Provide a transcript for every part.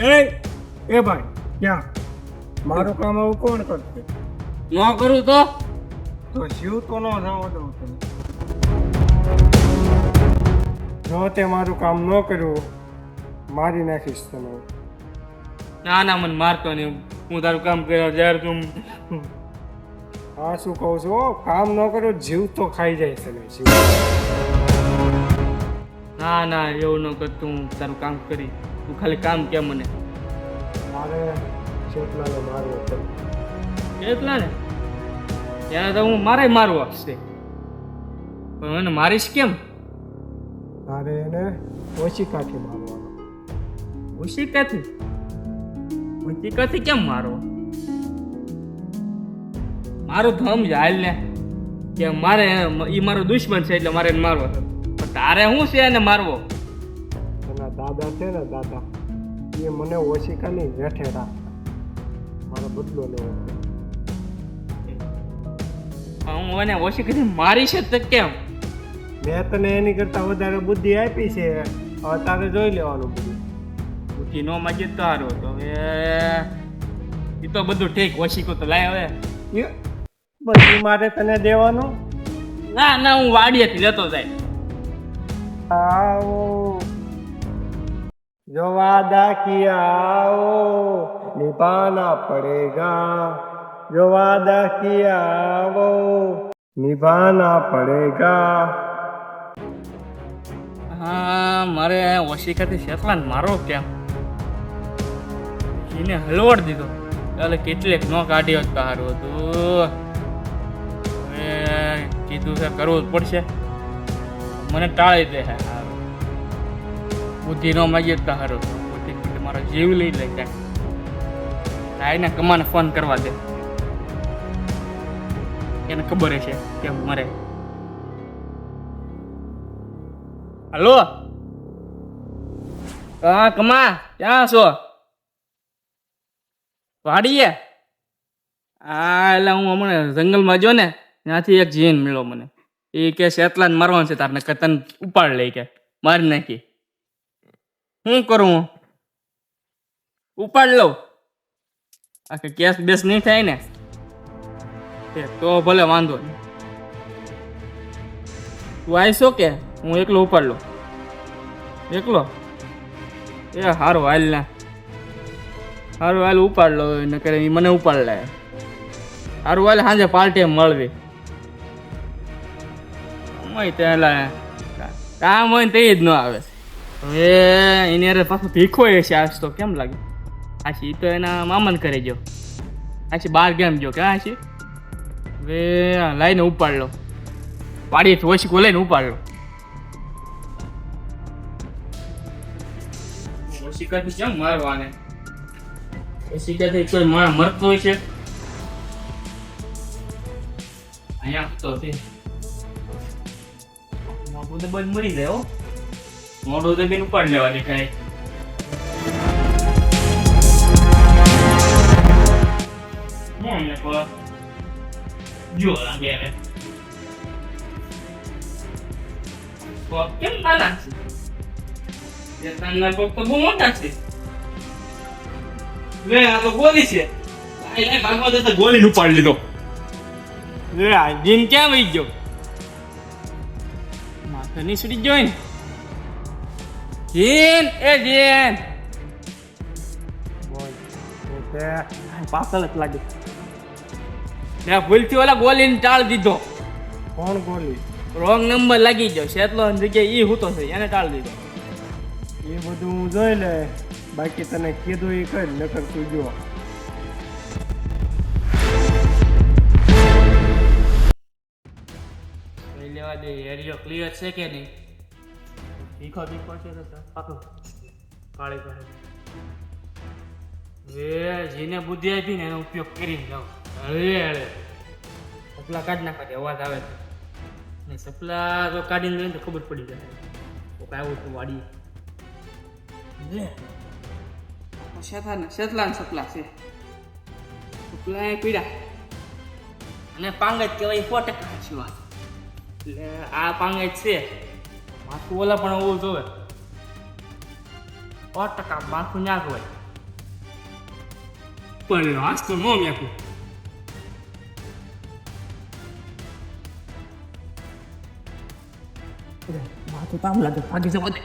એ એ ભાઈ ક્યાં મારું કામ આવું કોણ કરશે? ન કરું તો તો જીવ તો ન જવા દઉં તને. જો તે મારું કામ ન કર્યું મારી નાખીશ તને. ના ના મને મારતો નહીં. હું તારું કામ કર્યો જ્યારે તું હા શું કહું છું હો, કામ ન કર્યું જીવ તો ખાઈ જાય છે ને જીવ. ના ના એવું ન કર. તું તારું કામ કરી. તું ખાલી કામ કે મને મારે શેતલાને મારવો પડે. એટલા ને ત્યારે તો હું મારે મારવો છે પણ એને મારીશ કેમ? મારે એને ઓશિકાથી મારવાનો. ઉચિકાથી કેમ મારવો? મારું ધમ જ હાલ ને કે મારે એ મારો દુશ્મન છે એટલે મારે એને મારવો છે. પણ તારે શું છે એને મારવો? એના દાદા છે ને દાદા એ મને ઓશિકાની વેઠે રાખતા. મારો બદલો લેવો છે. હું એને ઓશિકાથી મારી છે તો કેમ? મેં તને એની કરતા વધારે બુદ્ધિ આપી છે, હવે તારે જોઈ લેવાનું બધું. બુદ્ધિ નો માગે તો હારો તો હવે એ તો બધું ઠીક. ઓશિકો તો લાય હવે. બધું મારે તને દેવાનું. ના ના હું વાડીએથી લેતો જાય. आओ जो वादा किया आओ निभाना पड़ेगा, जो वादा किया वो निभाना पड़ेगा. હા મારે ઓશિકાથી શેતલાને મારો કેમ? એને હલવાડ દીધો એટલે કેટલેક ન કાઢ્યો તો સારું હતું. હવે કીધું છે કરવું જ પડશે. મને ટાળી દે છે. બુદ્ધિ ન માગીએ તો સારું. બુદ્ધિ મારો જીવ લઈ લે ક્યાંક. આઈને કમાને ફોન કરવા દે. એને ખબર છે કેમ મરે. હલો હા કમા ક્યાં છો? વાડીએ? હા એટલે હું હમણાં જંગલમાં જો ને ત્યાંથી એક જીન મળ્યો મને. એ કે શેતલાને મારવાનું છે તારને કે તને ઉપાડ લઈ કે મારી નાખી. શું કરું હું? ઉપાડ લઉં? આ કે કેસ બેસ નહીં થાય ને તો ભલે વાંધો નહીં. તું આવીશો કે હું એકલો ઉપાડ લઉં? એકલો? એ સારું હાલ ને. સારું હાલ ઉપાડ લો ને કરે એ મને ઉપાડ લે. સારું હાલ સાંજે પાર્ટી મળવી. કામ હોય ને તે જ ન આવે. હવે એની અરે પાછો ભીખો એ છે આજ તો કેમ લાગે? આછી તો એના મામાને કરી ગયો. આછી બાર ગેમ ગયો કે આછી. હવે લાઈને ઉપાડ લો. પાડીએ ઓછીકો લઈને ઉપાડ લો. ઓછીકાથી કેમ મારવાને? ઓછીકાથી કોઈ મરતો હોય છે? અહીંયા તો છે મોટું તો બંધ મરી જાય. હો મોટું તો બેન ઉપાડ લેવાની કાંઈ. જો લાગે હવે કેમ નાના છે? નાના પગ તો બહુ મોટા છે. લે આ તો ગોલી છે. ભાગવા દેતા ગોલીને ઉપાડી લીધો. લે આ જીન ક્યાં વહી ગયો? માથે ની સુડી ગયો ને. જીન એ જીન પાછળ જ લાગે. મેં ભૂલથી ઓલા ગોલીને ટાળ દીધો. કોણ ગોલી? રોંગ નંબર લાગી ગયો. શેતલો જગ્યાએ ઈ હૂતો છે એને ટાળ દીધો. એ બધું હું જોઈ લે. બાકી તને કીધું એ કર નકર તું જો. લેવા દે. એરિયો ક્લિયર છે કે નહીં? ભીખો ભીખો છે તો પાછું કાળી કરે. હવે જેને બુદ્ધિ આપી ને એનો ઉપયોગ કરીને જાઓ. હળે હળે સપલા કાઢી નાખવા અવાજ આવે છે ને. સપલા તો કાઢીને લઈને તો ખબર પડી જાય તો આવું તું વાડી. શેતલાન સપલા છે. સપલા એ પીડા અને પાંગજ કહેવાય 100% સાચી વાત. એટલે આ પાંગજ છે. માથું ઓલા પણ હોવું જોવે. 100% માથું ના હોય. ઉપાડી લો આજ તો નો મેકું માથું તામ લાગે ભાગી જવા દે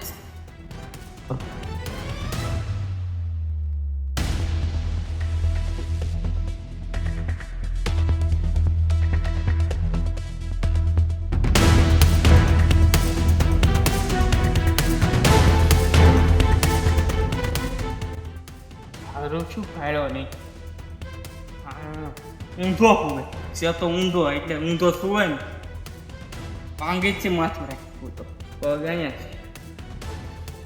હારું શું ફાયડો નહીં ઊંધો હોય છે તો ઊંધો એટલે ઊંધો સુવે ને પાંગે જ છે માથું રાખવું તો પગ અહીંયા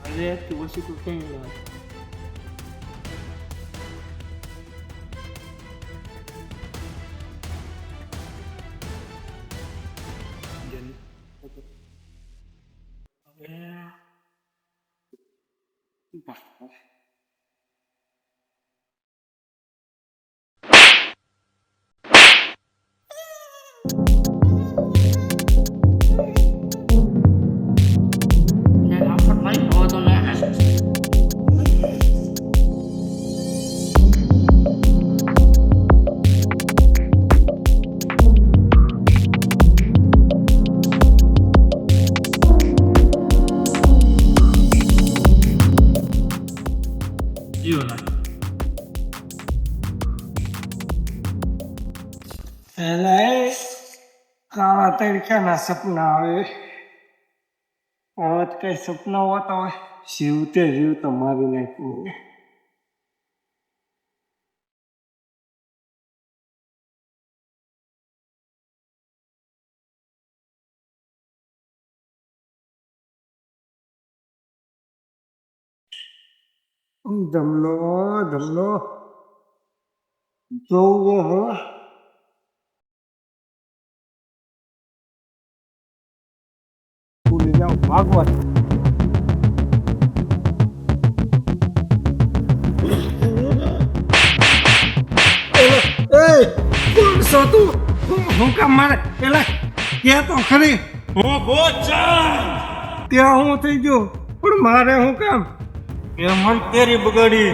છે હવે તું ઓછી તું કઈ લેવા કાળા તડકાના સપના આવે હવે કઈ સપના હોતા હોય જીવતે જીવતો મારી નાખ્યું ધમલો ધમલો જોવું હો ભૂલી જાઓ ભાગવત શું તું હું કામ મારે પેલા કે તો ખરી હું ત્યાં હું થઈ ગયો પણ મારે હું કામ એ મન તેરી બગાડી